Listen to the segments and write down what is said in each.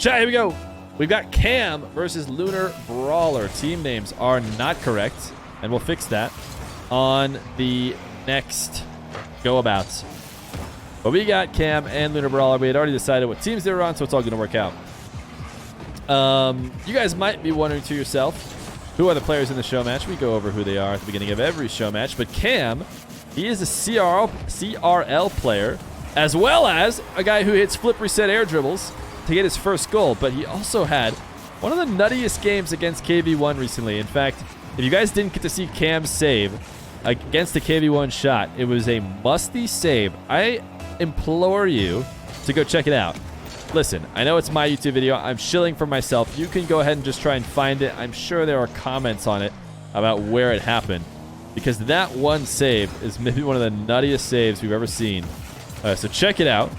Chat, here we go. We've got Cam versus LunarBrawler. Team names are not correct, and we'll fix that on the next go-abouts. But we got Cam and LunarBrawler. We had already decided what teams they were on, so it's all going to work out. You guys might be wondering to yourself, who are the players in the show match? We go over who they are at the beginning of every show match. But Cam, he is a CRL player, as well as a guy who hits flip reset air dribbles to get his first goal. But he also had one of the nuttiest games against KV1 recently. In fact, if you guys didn't get to see Cam's save against the KV1 shot, it was a musty save. I implore you to go check it out. Listen, I know it's my YouTube video. I'm shilling for myself. You can go ahead and just try and find it. I'm sure there are comments on it about where it happened, because that one save is maybe one of the nuttiest saves we've ever seen. So check it out.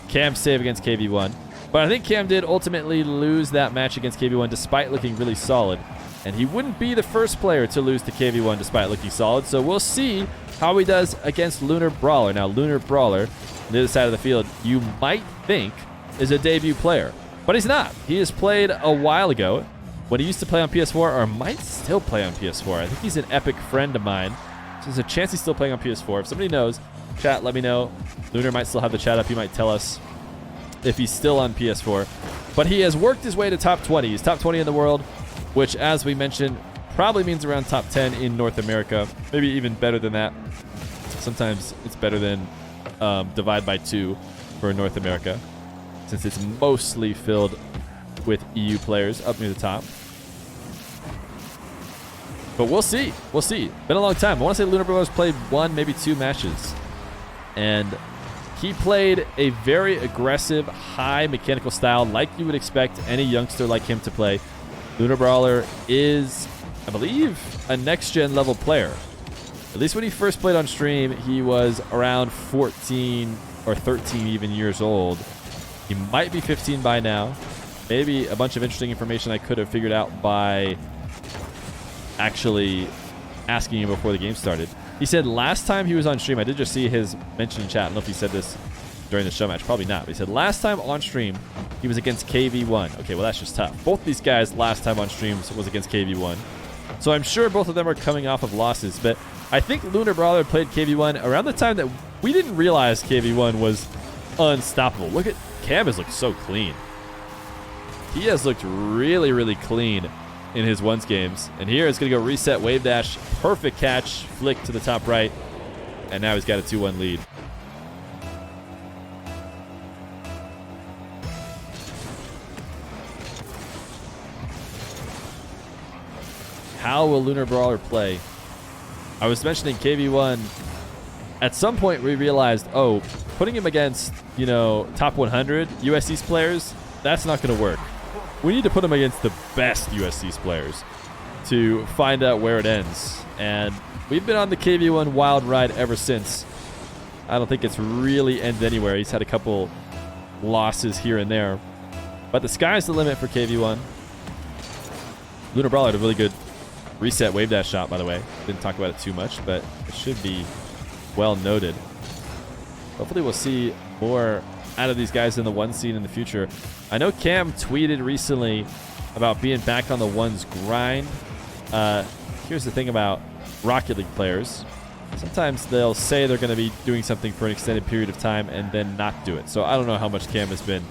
Cam's save against KV1. But I think Cam did ultimately lose that match against KV1 despite looking really solid. And he wouldn't be the first player to lose to KV1 despite looking solid. So we'll see how he does against LunarBrawler. Now, LunarBrawler, on the other side of the field, you might think is a debut player. But he's not. He has played a while ago when he used to play on PS4, or might still play on PS4. I think he's an epic friend of mine. So there's a chance he's still playing on PS4. If somebody knows, chat, let me know. Lunar might still have the chat up. He might tell us if he's still on PS4. But he has worked his way to top 20. He's top 20 in the world, which, as we mentioned, probably means around top 10 in North America. Maybe even better than that. Sometimes it's better than divide by 2 for North America, since it's mostly filled with EU players up near the top. But we'll see. We'll see. Been a long time. I want to say LunarBrawler's played 1, maybe 2 matches. And he played a very aggressive, high mechanical style like you would expect any youngster like him to play. LunarBrawler is, I believe, a next-gen level player. At least when he first played on stream, he was around 14 or 13 even years old. He might be 15 by now. Maybe a bunch of interesting information I could have figured out by actually asking him before the game started. He said last time he was on stream, I did just see his mention in chat. I don't know if he said this during the show match. Probably not. But he said last time on stream, he was against KV1. Okay, well, that's just tough. Both these guys last time on streams was against KV1. So I'm sure both of them are coming off of losses. But I think LunarBrawler played KV1 around the time that we didn't realize KV1 was unstoppable. Look at Cam has looked so clean. He has looked really, really clean in his ones games. And here it's going to go reset, wave dash, perfect catch, flick to the top right. And now he's got a 2-1 lead. How will LunarBrawler play? I was mentioning KV1. At some point, we realized, oh, putting him against, you know, top 100 USC's players, that's not going to work. We need to put him against the best USC's players to find out where it ends. And we've been on the KV1 wild ride ever since. I don't think it's really ended anywhere. He's had a couple losses here and there. But the sky's the limit for KV1. LunarBrawler had a really good reset wave dash shot, by the way. Didn't talk about it too much, but it should be well noted. Hopefully we'll see more out of these guys in the one scene in the future. I know Cam tweeted recently about being back on the ones grind. Here's the thing about Rocket League players. Sometimes they'll say they're going to be doing something for an extended period of time and then not do it. So I don't know how much Cam has been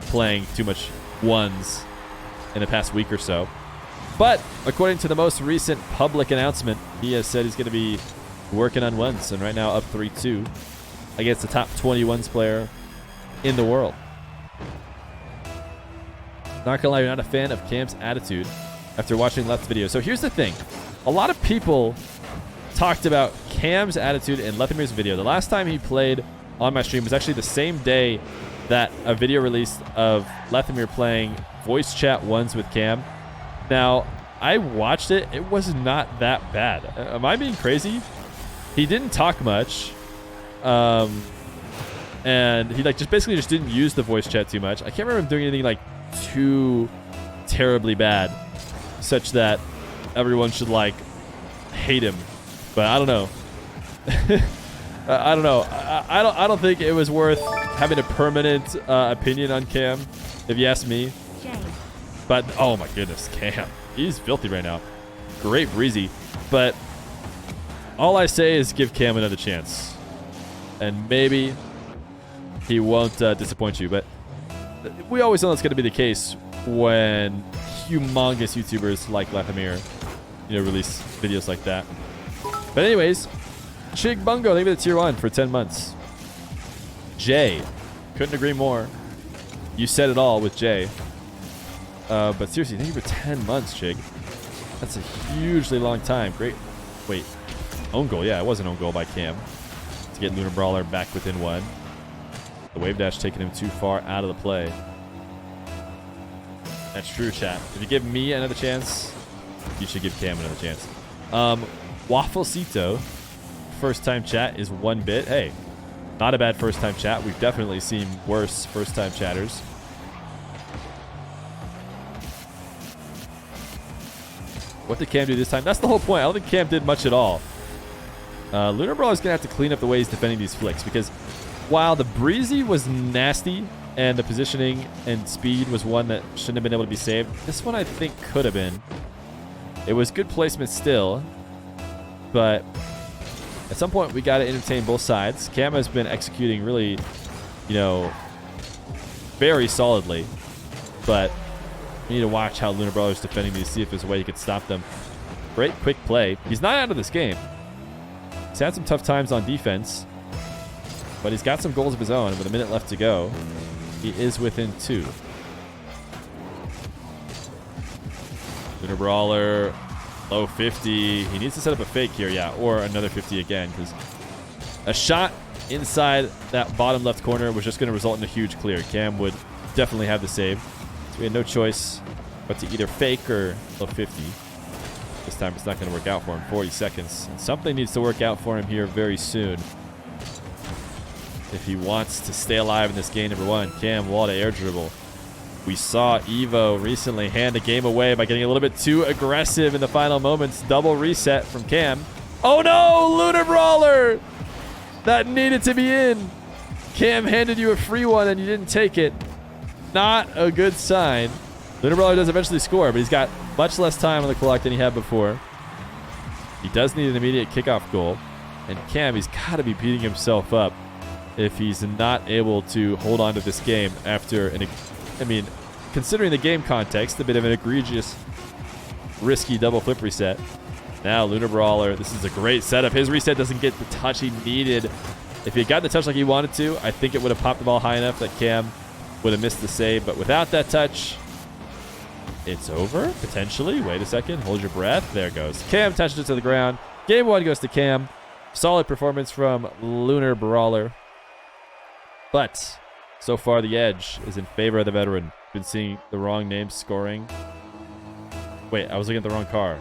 playing too much ones in the past week or so. But according to the most recent public announcement, he has said he's going to be working on ones, and right now up 3-2 against the top 20 ones player in the world. Not gonna lie, you're not a fan of Cam's attitude after watching Left's video. So here's the thing. A lot of people talked about Cam's attitude in Lethamir's video. The last time he played on my stream was actually the same day that a video released of Lethamir playing voice chat ones with Cam. Now, I watched it. It was not that bad. Am I being crazy? He didn't talk much. And he just basically didn't use the voice chat too much. I can't remember him doing anything like too terribly bad, such that everyone should hate him. But I don't know. I don't know. I don't think it was worth having a permanent opinion on Cam, if you ask me. But, oh my goodness, Cam. He's filthy right now. Great Breezy. But all I say is give Cam another chance. And maybe he won't disappoint you. But we always know that's going to be the case when humongous YouTubers like Lathamir, release videos like that. But anyways, Chig Bungo, thank you for the tier 1 for 10 months. Jay, couldn't agree more. You said it all with Jay. But seriously, thank you for 10 months, Chig. That's a hugely long time. Great. Wait, own goal. Yeah, it was an own goal by Cam to get LunarBrawler back within 1. The wave dash taking him too far out of the play. That's true, chat. If you give me another chance, you should give Cam another chance. Wafflecito, first time chat is 1 bit. Hey, not a bad first time chat. We've definitely seen worse first time chatters. What did Cam do this time? That's the whole point. I don't think Cam did much at all. LunarBrawler is going to have to clean up the way he's defending these flicks, because while the Breezy was nasty and the positioning and speed was one that shouldn't have been able to be saved, this one I think could have been. It was good placement still, but at some point we got to entertain both sides. Cam has been executing really, very solidly, but we need to watch how LunarBrawler is defending these, see if there's a way he could stop them. Great quick play. He's not out of this game. He's had some tough times on defense, but he's got some goals of his own. With a minute left to go, he is within 2. LunarBrawler, low 50. He needs to set up a fake here, yeah, or another 50 again, because a shot inside that bottom left corner was just going to result in a huge clear. Cam would definitely have the save. So we had no choice but to either fake or low 50. This time it's not going to work out for him. 40 seconds. And something needs to work out for him here very soon if he wants to stay alive in this game. Number 1, Cam wall to air dribble. We saw Evo recently hand the game away by getting a little bit too aggressive in the final moments. Double reset from Cam. Oh no, LunarBrawler! That needed to be in. Cam handed you a free one and you didn't take it. Not a good sign. LunarBrawler does eventually score, but he's got much less time on the clock than he had before. He does need an immediate kickoff goal. And Cam, he's got to be beating himself up if he's not able to hold on to this game after considering the game context, a bit of an egregious, risky double flip reset. Now LunarBrawler, this is a great setup. His reset doesn't get the touch he needed. If he had gotten the touch like he wanted to, I think it would have popped the ball high enough that Cam would have missed the save. But without that touch, it's over, potentially. Wait a second. Hold your breath. There it goes. Cam touches it to the ground. Game 1 goes to Cam. Solid performance from LunarBrawler. But so far, the edge is in favor of the veteran. Been seeing the wrong names scoring. Wait, I was looking at the wrong car.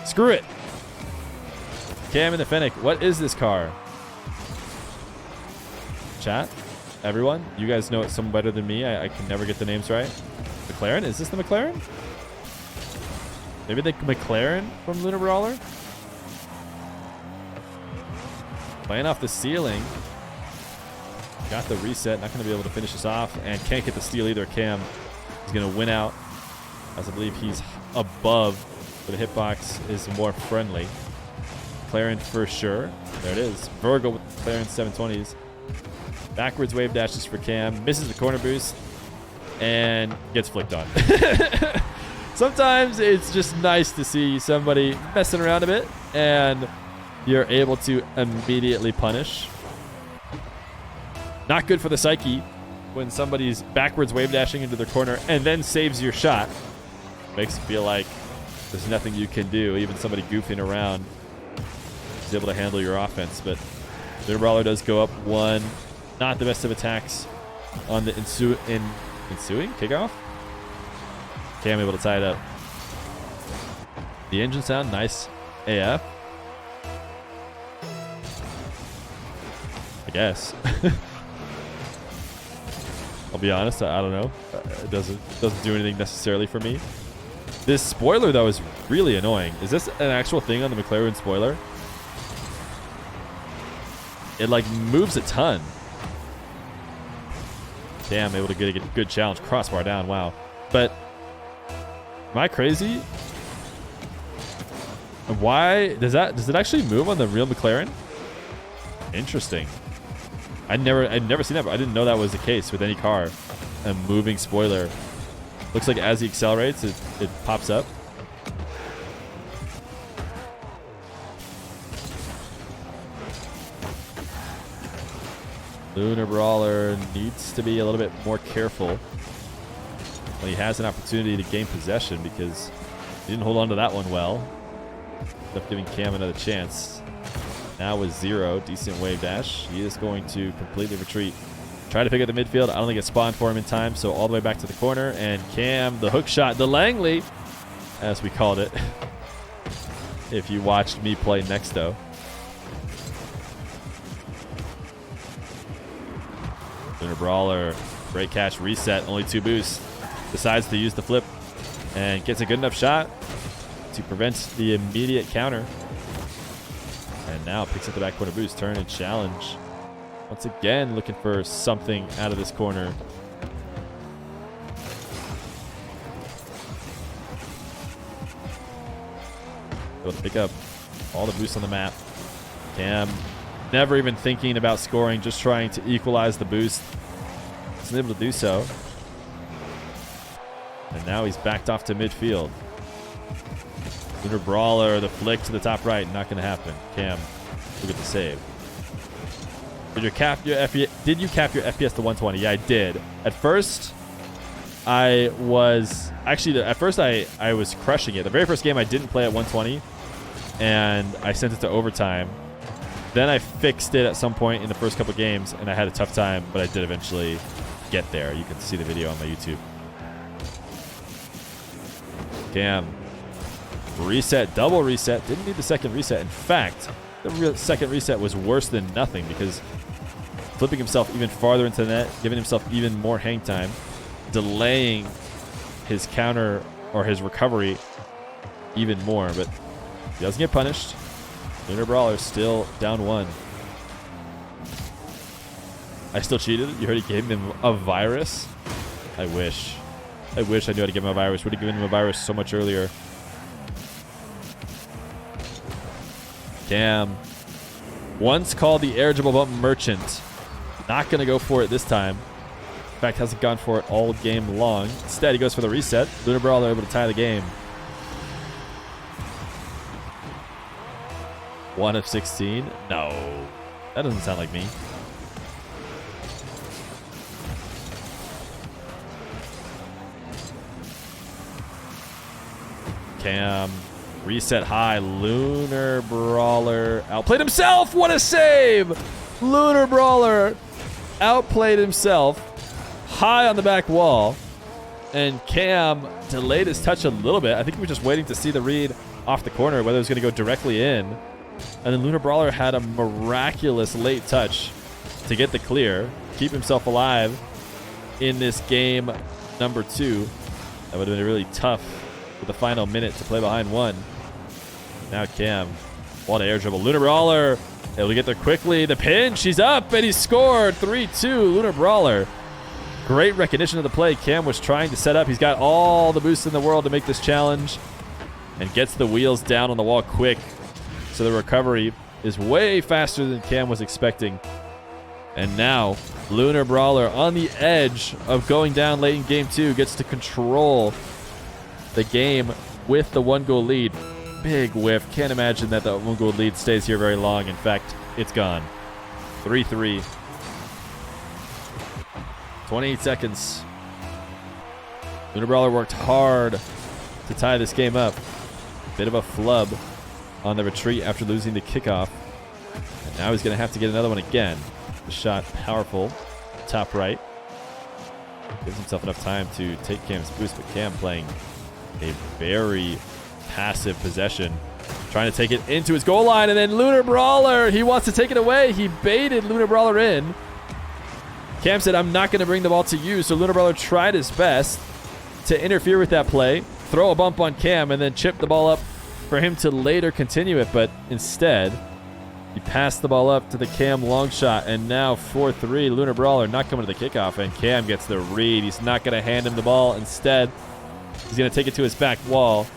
Screw it. Cam and the Fennec. What is this car? Chat? Everyone? You guys know it some better than me. I can never get the names right. McLaren? Is this the McLaren? Maybe the McLaren from LunarBrawler? Playing off the ceiling. Got the reset. Not going to be able to finish this off. And can't get the steal either. Cam is going to win out, as I believe he's above, but the hitbox is more friendly. McLaren for sure. There it is. Virgo with McLaren 720s. Backwards wave dashes for Cam. Misses the corner boost. And gets flicked on. Sometimes it's just nice to see somebody messing around a bit and you're able to immediately punish. Not good for the psyche when somebody's backwards wave dashing into their corner and then saves your shot. Makes it feel like there's nothing you can do. Even somebody goofing around is able to handle your offense. But LunarBrawler does go up 1. Not the best of attacks on the ensuing kickoff. Cam able to tie it up. The engine sound, nice AF. I guess. I'll be honest, I don't know. It doesn't do anything necessarily for me. This spoiler though is really annoying. Is this an actual thing on the McLaren spoiler? It like moves a ton. Damn, able to get a good challenge. Crossbar down, wow. But Am I crazy? Why does it actually move on the real McLaren? Interesting. I'd never seen that, but I didn't know that was the case with any car. A moving spoiler. Looks like as he accelerates, it pops up. LunarBrawler needs to be a little bit more careful when he has an opportunity to gain possession, because he didn't hold on to that one well. Ended up giving Cam another chance. Now with 0, decent wave dash, he is going to completely retreat. Try to pick up the midfield. I don't think it spawned for him in time, so all the way back to the corner. And Cam, the hook shot, the Langley, as we called it. If you watched me play Nexto. LunarBrawler, great catch, reset, only 2 boosts. Decides to use the flip and gets a good enough shot to prevent the immediate counter. And now picks up the back corner boost, turn and challenge. Once again, looking for something out of this corner. Able to pick up all the boosts on the map. Cam never even thinking about scoring, just trying to equalize the boost. He's able to do so. And now he's backed off to midfield. LunarBrawler, the flick to the top right, not going to happen. Cam will get the save. Did you cap your FPS to 120? Yeah, I did. At first, I was crushing it. The very first game I didn't play at 120, and I sent it to overtime. Then I fixed it at some point in the first couple games, and I had a tough time, but I did eventually get there. You can see the video on my YouTube. Cam. Reset, double reset. Didn't need the second reset. In fact, the second reset was worse than nothing, because flipping himself even farther into the net, giving himself even more hang time, delaying his counter or his recovery even more. But he doesn't get punished. LunarBrawler still down 1. I still cheated. You heard he gave him a virus? I wish. I knew how to give him a virus. Would have given him a virus so much earlier. Cam. Once called the air dribble bump merchant. Not going to go for it this time. In fact, hasn't gone for it all game long. Instead, he goes for the reset. LunarBrawler able to tie the game. 1 of 16? No. That doesn't sound like me. Cam. Reset high. LunarBrawler outplayed himself. What a save! LunarBrawler outplayed himself. High on the back wall. And Cam delayed his touch a little bit. I think he was just waiting to see the read off the corner, whether it was going to go directly in. And then LunarBrawler had a miraculous late touch to get the clear, keep himself alive in this game number 2. That would have been really tough with the final minute to play behind 1. Now Cam, what air dribble. LunarBrawler able to get there quickly. The pinch, he's up, and he scored 3-2. LunarBrawler. Great recognition of the play. Cam was trying to set up. He's got all the boosts in the world to make this challenge, and gets the wheels down on the wall quick. So the recovery is way faster than Cam was expecting. And now LunarBrawler on the edge of going down late in game 2 gets to control the game with the 1-goal lead. Big whiff. Can't imagine that the 1-goal lead stays here very long. In fact, it's gone. 3-3. 28 seconds. LunarBrawler worked hard to tie this game up. Bit of a flub on the retreat after losing the kickoff. And now he's going to have to get another one again. The shot powerful. Top right. Gives himself enough time to take Cam's boost, but Cam playing a very passive possession. Trying to take it into his goal line, and then LunarBrawler, he wants to take it away. He baited LunarBrawler in. Cam said, I'm not going to bring the ball to you, so LunarBrawler tried his best to interfere with that play, throw a bump on Cam, and then chip the ball up for him to later continue it, but instead, he passed the ball up to the Cam long shot, and now 4-3. LunarBrawler not coming to the kickoff, and Cam gets the read. He's not going to hand him the ball. Instead, He's going to take it to his back wall.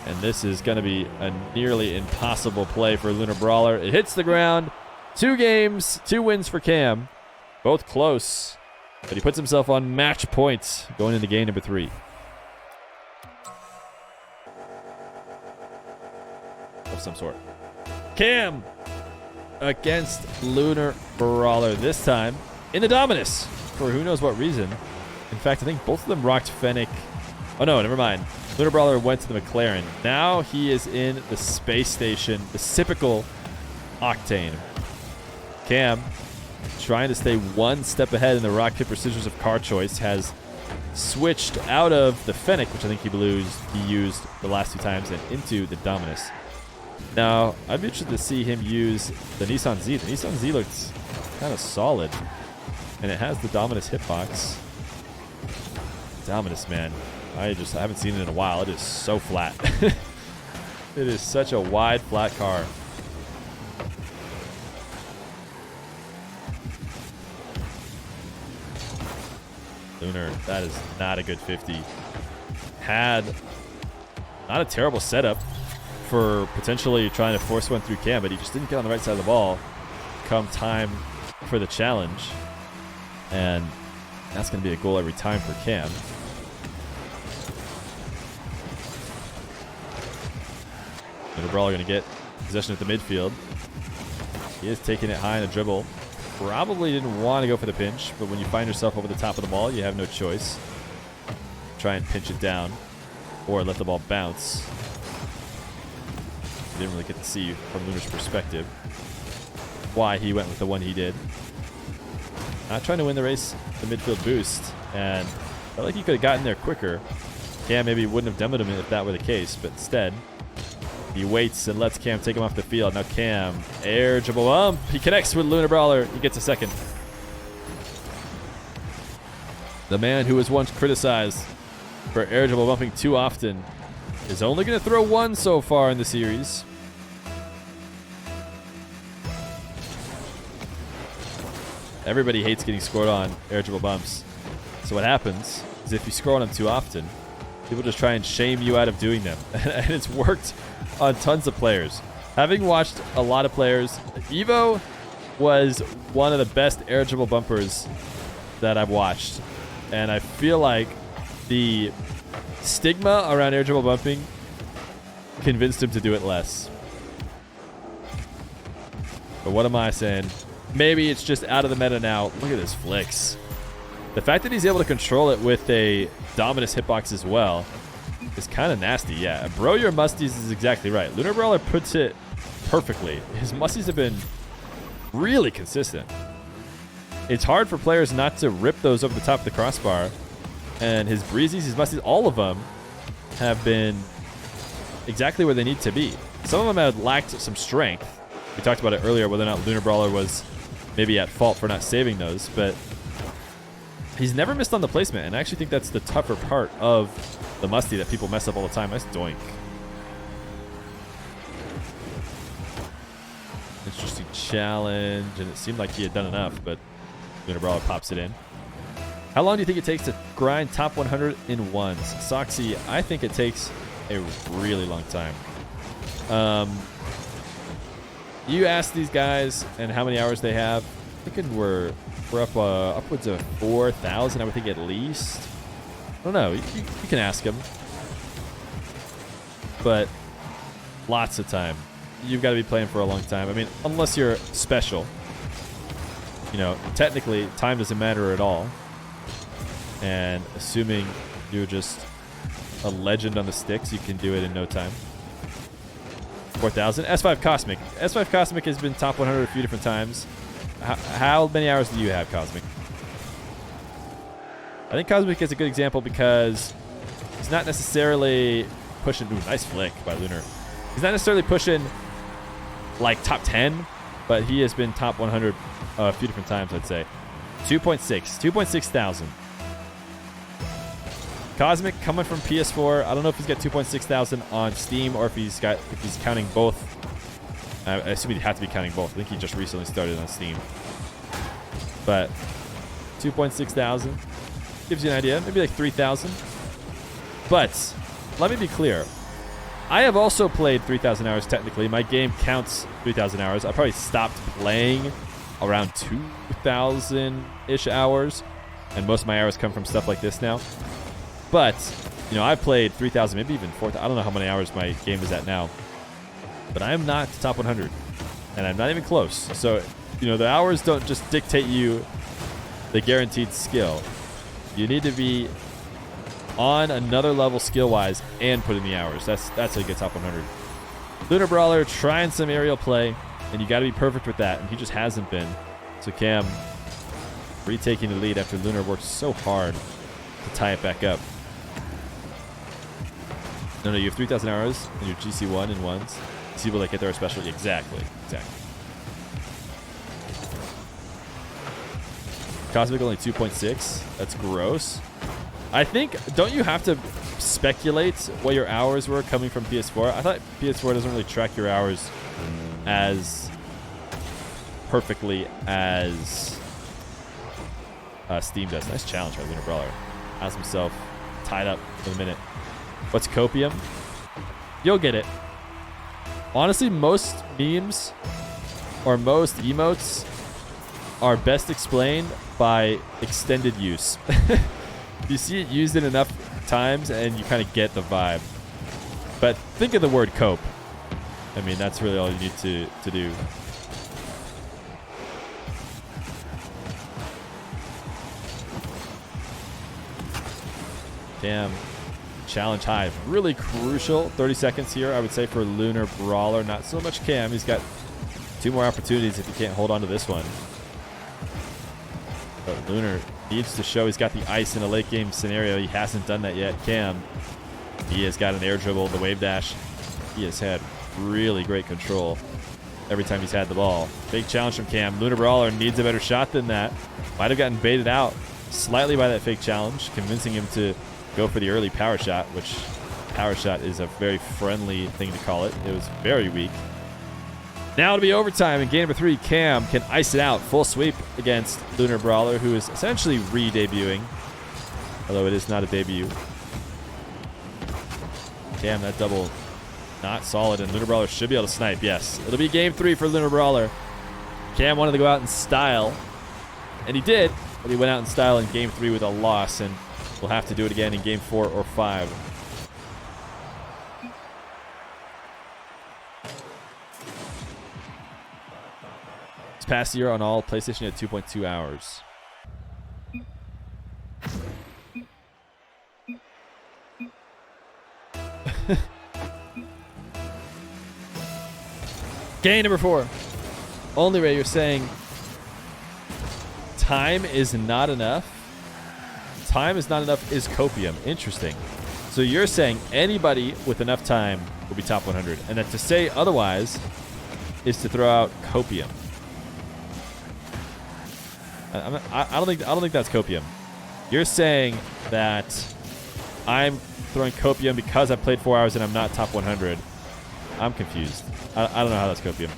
And this is going to be a nearly impossible play for LunarBrawler. It hits the ground. 2 games, 2 wins for Cam. Both close. But he puts himself on match points going into game number 3. Of some sort. Cam against LunarBrawler this time in the Dominus for who knows what reason. In fact, I think both of them rocked Fennec. Oh no, never mind. LunarBrawler went to the McLaren. Now he is in the space station, the typical Octane. Cam, trying to stay one step ahead in the rock, paper, scissors of car choice, has switched out of the Fennec, which I think he used the last 2 times, and into the Dominus. Now, I'd be interested to see him use the Nissan Z. The Nissan Z looks kind of solid, and it has the Dominus hitbox. Dominus, man. I haven't seen it in a while. It is so flat. It is such a wide, flat car. Lunar, that is not a good 50. Had not a terrible setup for potentially trying to force one through Cam, but he just didn't get on the right side of the ball come time for the challenge. And that's going to be a goal every time for Cam. LunarBrawler going to get possession at the midfield. He is taking it high in a dribble. Probably didn't want to go for the pinch, but when you find yourself over the top of the ball, you have no choice. Try and pinch it down or let the ball bounce. You didn't really get to see from Lunar's perspective why he went with the one he did. Not trying to win the race, the midfield boost, and I felt like he could have gotten there quicker. Cam maybe wouldn't have demoed him if that were the case, but instead he waits and lets Cam take him off the field. Now Cam, air dribble bump. He connects with LunarBrawler. He gets a second. The man who was once criticized for air dribble bumping too often is only going to throw 1 so far in the series. Everybody hates getting scored on air dribble bumps. So what happens is if you score on them too often, people just try and shame you out of doing them. And it's worked on tons of players. Having watched a lot of players, Evo was one of the best air dribble bumpers that I've watched. And I feel like the stigma around air dribble bumping convinced him to do it less. But what am I saying? Maybe it's just out of the meta now. Look at this flicks. The fact that he's able to control it with a Dominus hitbox as well is kind of nasty. Yeah, bro, your musties is exactly right. LunarBrawler puts it perfectly. His musties have been really consistent. It's hard for players not to rip those over the top of the crossbar. And his breezies, his musties, all of them have been exactly where they need to be. Some of them have lacked some strength. We talked about it earlier, whether or not LunarBrawler was maybe at fault for not saving those, but he's never missed on the placement, and I actually think that's the tougher part of the musty that people mess up all the time. Nice doink. Interesting challenge, and it seemed like he had done enough, but LunarBrawler pops it in. How long do you think it takes to grind top 100 in ones? Soxy, I think it takes a really long time. You ask these guys and how many hours they have. I'm thinking we're up upwards of 4,000, I would think, at least. I don't know. You can ask them. But lots of time. You've got to be playing for a long time. I mean, unless you're special. You know, technically, time doesn't matter at all. And assuming you're just a legend on the sticks, you can do it in no time. 4,000. S5 Cosmic. S5 Cosmic has been top 100 a few different times. How many hours do you have, Cosmic? I think Cosmic is a good example because he's not necessarily pushing... Ooh, nice flick by Lunar. He's not necessarily pushing like top 10, but he has been top 100 a few different times, I'd say. 2.6 thousand. Cosmic coming from PS4. I don't know if he's got 2.6 thousand on Steam or if he's counting both. I assume he'd have to be counting both. I think he just recently started on Steam. But 2.6 thousand gives you an idea. Maybe like 3,000. But let me be clear. I have also played 3,000 hours technically. My game counts 3,000 hours. I probably stopped playing around 2,000-ish hours. And most of my hours come from stuff like this now. But, you know, I've played 3,000, maybe even 4,000. I don't know how many hours my game is at now. But I am not top 100. And I'm not even close. So, you know, the hours don't just dictate you the guaranteed skill. You need to be on another level skill-wise and put in the hours. That's how you get top 100. LunarBrawler trying some aerial play, and you got to be perfect with that, and he just hasn't been. So Cam retaking the lead after Lunar worked so hard to tie it back up. No, you have 3,000 hours in your GC1 in ones. See people that get there especially. Exactly. Cosmic only 2.6. That's gross. I think, don't you have to speculate what your hours were coming from PS4? I thought PS4 doesn't really track your hours as perfectly as Steam does. Nice challenge by LunarBrawler. Has himself tied up in a minute. What's copium? You'll get it. Honestly, most memes or most emotes are best explained by extended use. You see it used in enough times and you kind of get the vibe. But think of the word cope. I mean, that's really all you need to do. Damn. Challenge high. Really crucial. 30 seconds here, I would say, for LunarBrawler. Not so much Cam. He's got 2 more opportunities if he can't hold on to this one. But Lunar needs to show he's got the ice in a late game scenario. He hasn't done that yet. Cam, he has got an air dribble, the wave dash. He has had really great control every time he's had the ball. Big challenge from Cam. LunarBrawler needs a better shot than that. Might have gotten baited out slightly by that fake challenge, convincing him to go for the early power shot, which power shot is a very friendly thing to call it. It was very weak. Now it'll be overtime in game number 3. Cam can ice it out. Full sweep against LunarBrawler, who is essentially re-debuting, although it is not a debut. Cam, that double not solid, and LunarBrawler should be able to snipe. Yes, it'll be game 3 for LunarBrawler. Cam wanted to go out in style, and he did, but he went out in style in game 3 with a loss, and we'll have to do it again in game 4 or 5. This past year on all PlayStation at 2.2 hours. Game number 4. Only Ray, you're saying time is not enough? Time is not enough is copium. Interesting. So you're saying anybody with enough time will be top 100, and that to say otherwise is to throw out copium. I don't think that's copium. You're saying that I'm throwing copium because I played 4 hours and I'm not top 100. I'm confused. I don't know how that's copium.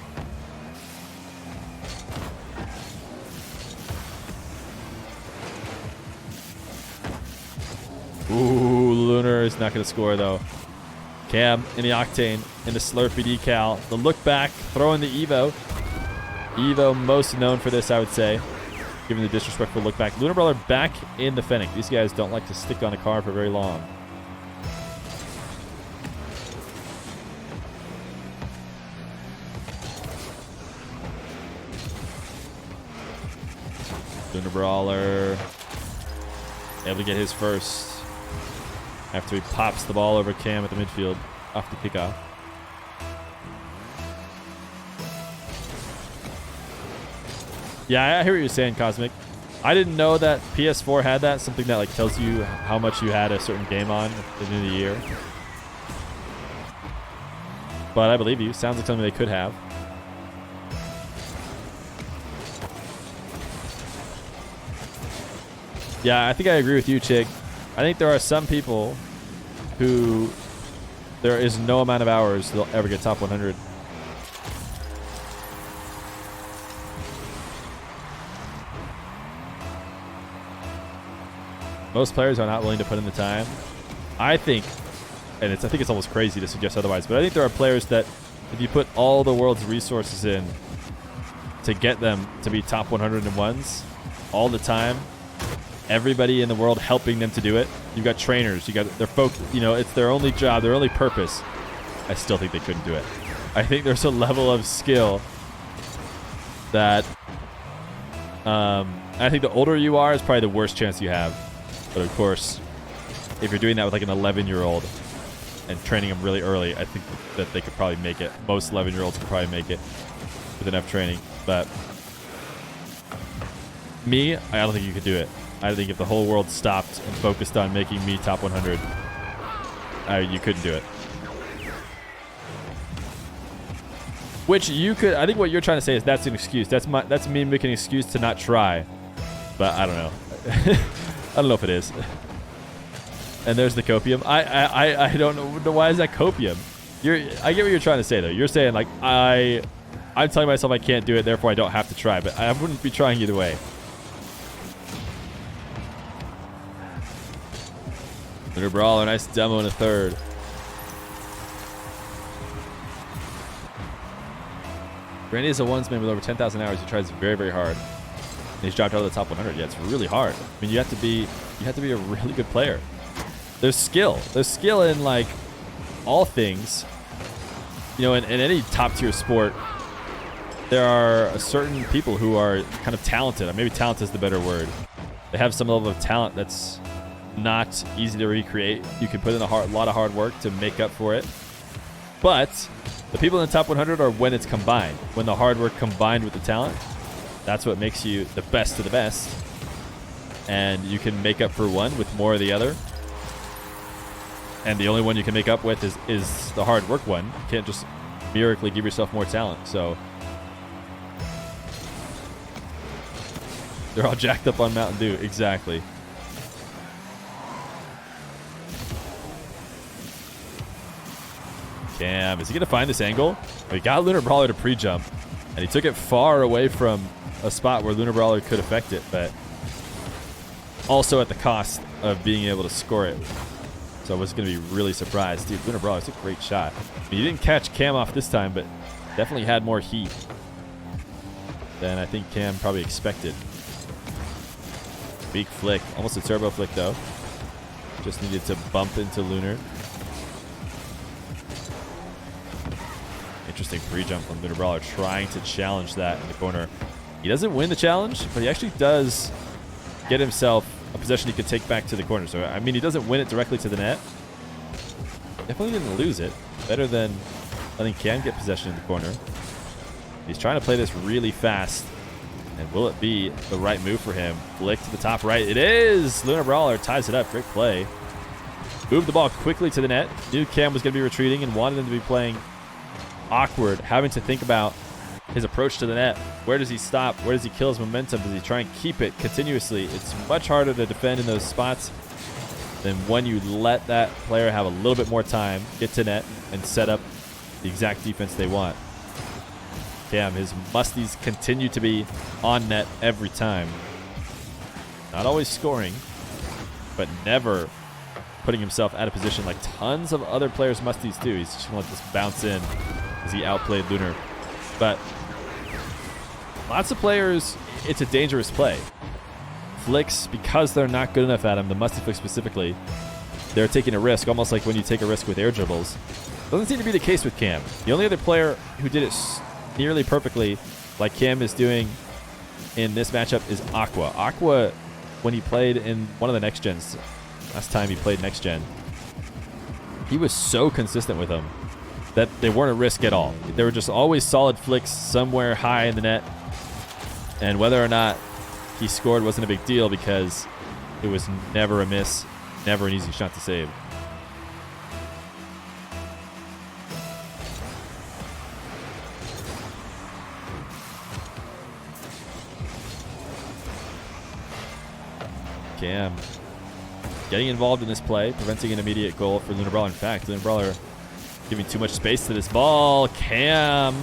Ooh, Lunar is not going to score, though. Cam in the Octane, in the Slurpee decal. The look back, throwing the Evo. Evo most known for this, I would say, given the disrespectful look back. LunarBrawler back in the Fennec. These guys don't like to stick on a car for very long. LunarBrawler able to get his first after he pops the ball over Cam at the midfield off the kickoff. Yeah, I hear what you're saying, Cosmic. I didn't know that PS4 had that, something that like tells you how much you had a certain game on at the end of the year. But I believe you. Sounds like something they could have. Yeah, I think I agree with you, Chig. I think there are some people who there is no amount of hours they'll ever get top 100. Most players are not willing to put in the time. I think, and I think it's almost crazy to suggest otherwise, but I think there are players that if you put all the world's resources in to get them to be top 101s all the time, everybody in the world helping them to do it. You've got trainers, you got their folk, you know, it's their only job, their only purpose. I still think they couldn't do it. I think there's a level of skill that I think the older you are is probably the worst chance you have. But of course, if you're doing that with like an 11-year-old and training them really early, I think that they could probably make it. Most 11-year-olds could probably make it with enough training. But me, I don't think you could do it. I think if the whole world stopped and focused on making me top 100, you couldn't do it. Which you could, I think what you're trying to say is that's an excuse. That's me making an excuse to not try. But I don't know. I don't know if it is. And there's the copium. I don't know. Why is that copium? I get what you're trying to say, though. You're saying, like, I'm telling myself I can't do it, therefore I don't have to try. But I wouldn't be trying either way. LunarBrawler, nice demo in a third. Randy is a ones man with over 10,000 hours. He tries very, very hard. And he's dropped out of the top 100. Yeah, it's really hard. I mean, you have to be a really good player. There's skill. There's skill in like all things. You know, in any top tier sport, there are certain people who are kind of talented. Maybe talent is the better word. They have some level of talent that's not easy to recreate. You can put in a lot of hard work to make up for it. But the people in the top 100 are when it's combined. When the hard work combined with the talent, that's what makes you the best of the best. And you can make up for one with more of the other. And the only one you can make up with is the hard work one. You can't just miraculously give yourself more talent. So they're all jacked up on Mountain Dew. Exactly. Cam, is he going to find this angle? We got LunarBrawler to pre-jump, and he took it far away from a spot where LunarBrawler could affect it, but also at the cost of being able to score it. So I was going to be really surprised. Dude, LunarBrawler's a great shot. I mean, he didn't catch Cam off this time, but definitely had more heat than I think Cam probably expected. Big flick. Almost a turbo flick, though. Just needed to bump into Lunar. Interesting pre-jump from LunarBrawler, trying to challenge that in the corner. He doesn't win the challenge, but he actually does get himself a possession he could take back to the corner. So, I mean, he doesn't win it directly to the net. Definitely didn't lose it. Better than letting Cam get possession in the corner. He's trying to play this really fast. And will it be the right move for him? Flick to the top right. It is! LunarBrawler ties it up. Great play. Moved the ball quickly to the net. Knew Cam was going to be retreating and wanted him to be playing awkward, having to think about his approach to the net. Where does he stop? Where does he kill his momentum? Does he try and keep it continuously? It's much harder to defend in those spots than when you let that player have a little bit more time, get to net, and set up the exact defense they want. Cam, his musties continue to be on net every time. Not always scoring, but never putting himself out of position like tons of other players' musties do. He's just going to let this bounce in as he outplayed Lunar. But lots of players, it's a dangerous play. Flicks, because they're not good enough at them, the musty flick specifically, they're taking a risk, almost like when you take a risk with air dribbles. Doesn't seem to be the case with Cam. The only other player who did it nearly perfectly, like Cam is doing in this matchup, is Aqua. Aqua, when he played in one of the next gens, last time he played next gen, he was so consistent with them that they weren't a risk at all. They were just always solid flicks somewhere high in the net. And whether or not he scored wasn't a big deal because it was never a miss, never an easy shot to save. Cam getting involved in this play, preventing an immediate goal for LunarBrawler. In fact, LunarBrawler giving too much space to this ball. Cam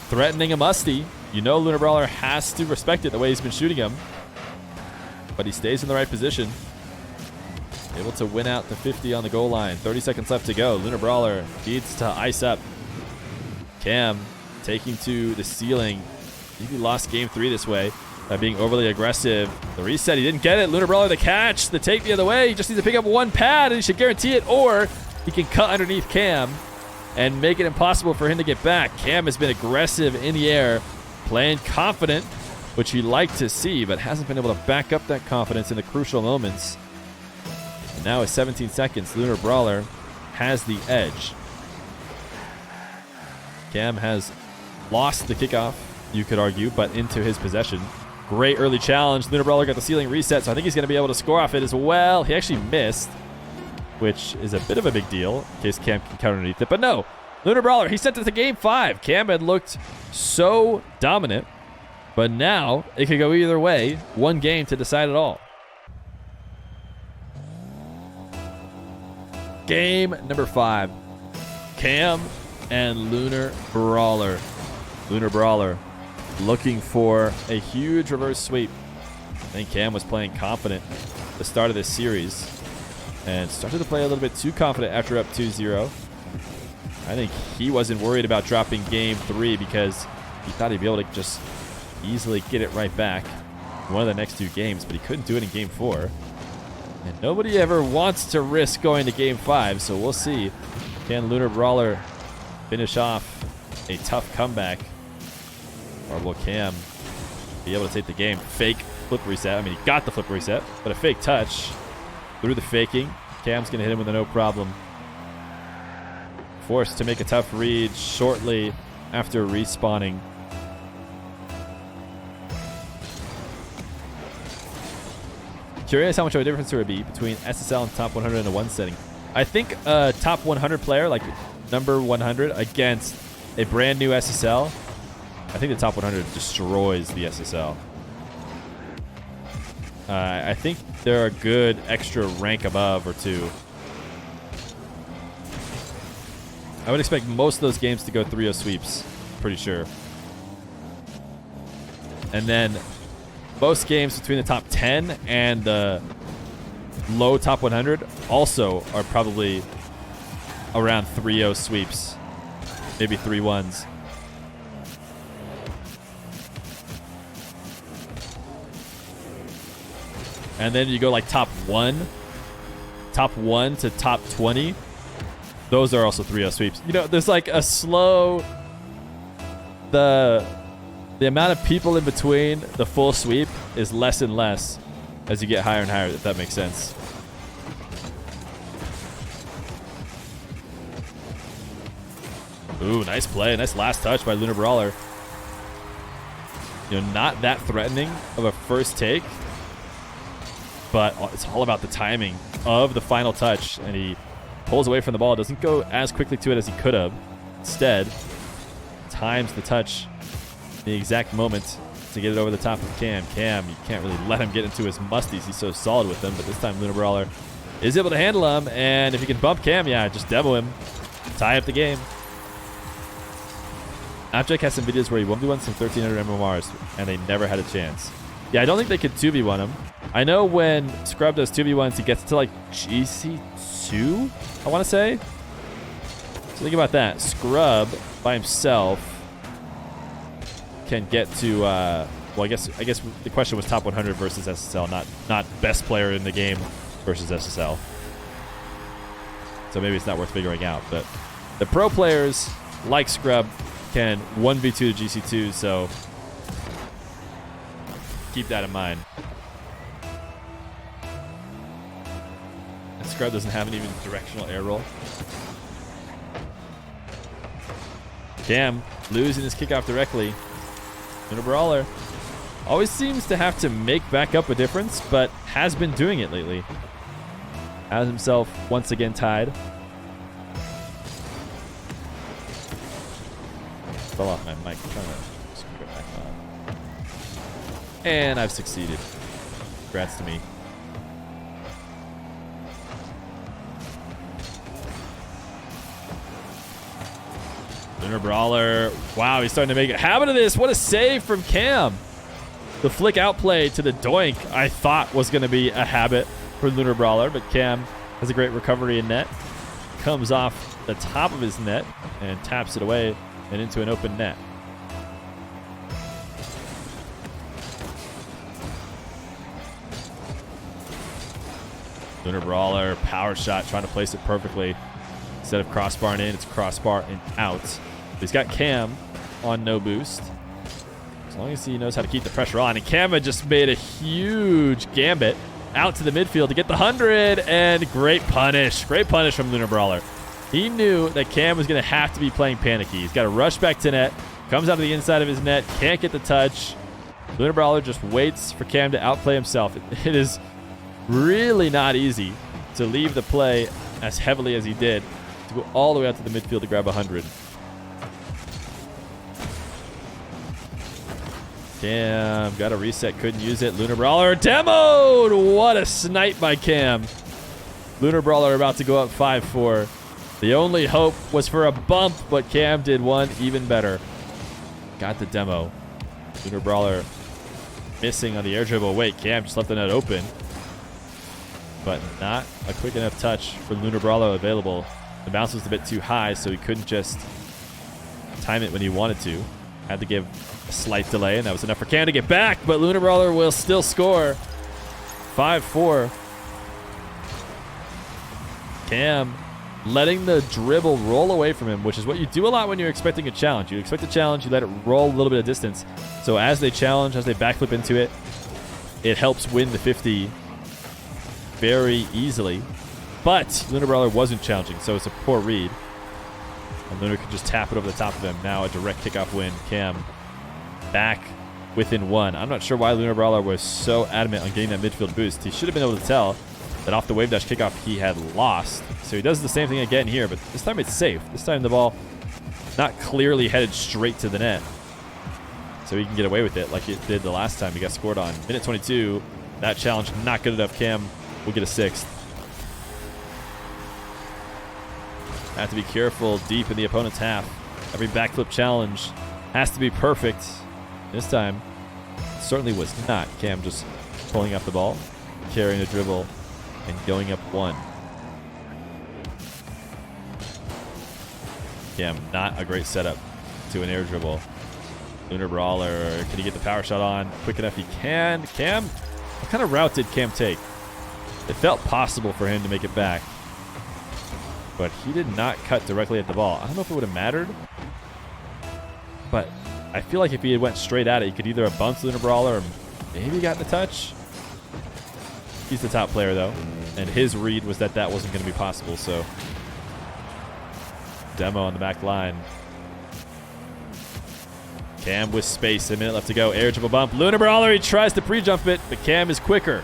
threatening a musty. You know LunarBrawler has to respect it the way he's been shooting him. But he stays in the right position. able to win out the 50 on the goal line. 30 seconds left to go. LunarBrawler needs to ice up. Cam taking to the ceiling. He lost game 3 this way by being overly aggressive. The reset, he didn't get it. LunarBrawler the catch. The take the other way. He just needs to pick up one pad and he should guarantee it, or he can cut underneath Cam and make it impossible for him to get back. Cam has been aggressive in the air, playing confident, which he liked to see, but hasn't been able to back up that confidence in the crucial moments. And now with 17 seconds, LunarBrawler has the edge. Cam has lost the kickoff, you could argue, but into his possession. Great early challenge. LunarBrawler got the ceiling reset, so I think he's going to be able to score off it as well. He actually missed, which is a bit of a big deal in case Cam can counter underneath it. But no, LunarBrawler, he sent it to game 5. Cam had looked so dominant, but now it could go either way. One game to decide it all. Game number 5. Cam and LunarBrawler. LunarBrawler looking for a huge reverse sweep. I think Cam was playing confident at the start of this series and started to play a little bit too confident after up 2-0. I think he wasn't worried about dropping game 3 because he thought he'd be able to just easily get it right back in one of the next 2 games, but he couldn't do it in game 4. And nobody ever wants to risk going to game 5, so we'll see. Can LunarBrawler finish off a tough comeback? Or will Cam be able to take the game? Fake flip reset. I mean, he got the flip reset, but a fake touch through the faking. Cam's going to hit him with a no problem. Forced to make a tough read shortly after respawning. Curious how much of a difference there would be between SSL and top 100 in a 1 setting. I think a top 100 player, like number 100, against a brand new SSL, I think the top 100 destroys the SSL. I think they're a good extra rank above or 2. I would expect most of those games to go 3-0 sweeps, pretty sure. And then most games between the top 10 and the low top 100 also are probably around 3-0 sweeps, maybe 3-1s. And then you go like top 1 to top 20. Those are also 3-0 sweeps. You know, there's like a slow, the amount of people in between the full sweep is less and less as you get higher and higher, if that makes sense. Ooh, nice play. Nice last touch by LunarBrawler. You know, not that threatening of a first take, but it's all about the timing of the final touch, and he pulls away from the ball. Doesn't go as quickly to it as he could have. Instead, times the touch the exact moment to get it over the top of Cam. Cam, you can't really let him get into his musties. He's so solid with them, but this time LunarBrawler is able to handle him, and if he can bump Cam, yeah, just demo him. Tie up the game. Object has some videos where he 1v1 some 1300 MMRs, and they never had a chance. Yeah, I don't think they could 2v1 him. I know when Scrub does 2v1s, he gets to like GC2, I want to say. So think about that. Scrub by himself can get to, well, I guess the question was top 100 versus SSL, not best player in the game versus SSL. So maybe it's not worth figuring out. But the pro players, like Scrub, can 1v2 to GC2, so keep that in mind. And Scrub doesn't have an even directional air roll. Cam losing his kickoff directly. LunarBrawler always seems to have to make back up a difference, but has been doing it lately. Has himself once again tied. Fell off my mic. I'm trying to screw it back on. And I've succeeded. Congrats to me. LunarBrawler. Wow, he's starting to make a habit of this. What a save from Cam. The flick outplay to the doink I thought was going to be a habit for LunarBrawler, but Cam has a great recovery in net. Comes off the top of his net and taps it away and into an open net. LunarBrawler, power shot, trying to place it perfectly. Instead of crossbar in, it's crossbar and out. He's got Cam on no boost. As long as he knows how to keep the pressure on. And Cam had just made a huge gambit out to the midfield to get the 100. And great punish. Great punish from LunarBrawler. He knew that Cam was going to have to be playing panicky. He's got to rush back to net. Comes out of the inside of his net. Can't get the touch. LunarBrawler just waits for Cam to outplay himself. It is really not easy to leave the play as heavily as he did to go all the way out to the midfield to grab 100. Cam got a reset, couldn't use it. LunarBrawler demoed! What a snipe by Cam. LunarBrawler about to go up 5-4. The only hope was for a bump, but Cam did one even better. Got the demo. LunarBrawler missing on the air dribble. Wait, Cam just left the net open. But not a quick enough touch for LunarBrawler available. The bounce was a bit too high, so he couldn't just time it when he wanted to. Had to give a slight delay, and that was enough for Cam to get back, but LunarBrawler will still score. 5-4. Cam letting the dribble roll away from him, which is what you do a lot when you're expecting a challenge. You expect a challenge, you let it roll a little bit of distance. So as they challenge, as they backflip into it, it helps win the 50 very easily. But LunarBrawler wasn't challenging, so it's a poor read. And Lunar could just tap it over the top of him. Now a direct kickoff win. Cam back within one. I'm not sure why LunarBrawler was so adamant on getting that midfield boost. He should have been able to tell that off the wave dash kickoff he had lost. So he does the same thing again here, but this time it's safe. This time the ball not clearly headed straight to the net. So he can get away with it like it did the last time he got scored on. Minute 22. That challenge not good enough. Cam will get a 6th. Have to be careful deep in the opponent's half. Every backflip challenge has to be perfect. This time, certainly was not. Cam just pulling up the ball, carrying a dribble, and going up 1. Cam, not a great setup to an air dribble. LunarBrawler, can he get the power shot on quick enough? He can. Cam, what kind of route did Cam take? It felt possible for him to make it back, but he did not cut directly at the ball. I don't know if it would have mattered, but I feel like if he had went straight at it, he could either have bumped LunarBrawler or maybe gotten the touch. He's the top player, though, and his read was that that wasn't going to be possible, so demo on the back line. Cam with space, a minute left to go. Air dribble bump. LunarBrawler, he tries to pre-jump it, but Cam is quicker.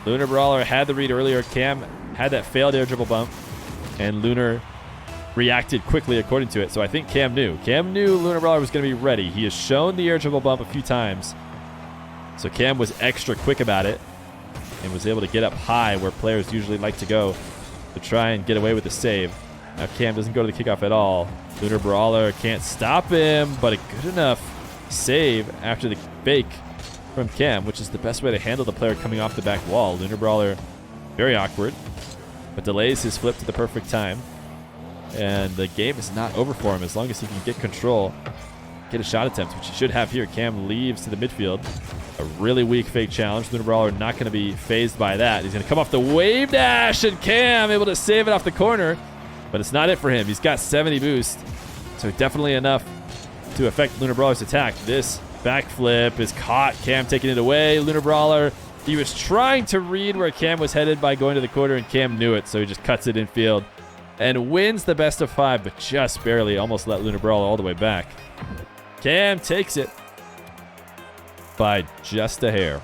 LunarBrawler had the read earlier. Cam had that failed air dribble bump, and Lunar reacted quickly according to it. So I think Cam knew. Cam knew LunarBrawler was going to be ready. He has shown the air dribble bump a few times. So Cam was extra quick about it and was able to get up high where players usually like to go to try and get away with the save. Now Cam doesn't go to the kickoff at all. LunarBrawler can't stop him, but a good enough save after the fake from Cam, which is the best way to handle the player coming off the back wall. LunarBrawler, very awkward, but delays his flip to the perfect time. And the game is not over for him as long as he can get control, get a shot attempt, which he should have here. Cam leaves to the midfield. A really weak fake challenge. LunarBrawler not going to be phased by that. He's going to come off the wave dash, and Cam able to save it off the corner, but it's not it for him. He's got 70 boost, so definitely enough to affect LunarBrawler's attack. This backflip is caught. Cam taking it away. LunarBrawler, he was trying to read where Cam was headed by going to the corner, and Cam knew it, so he just cuts it in field and wins the best of 5, but just barely. Almost let LunarBrawler all the way back. Cam takes it by just a hair.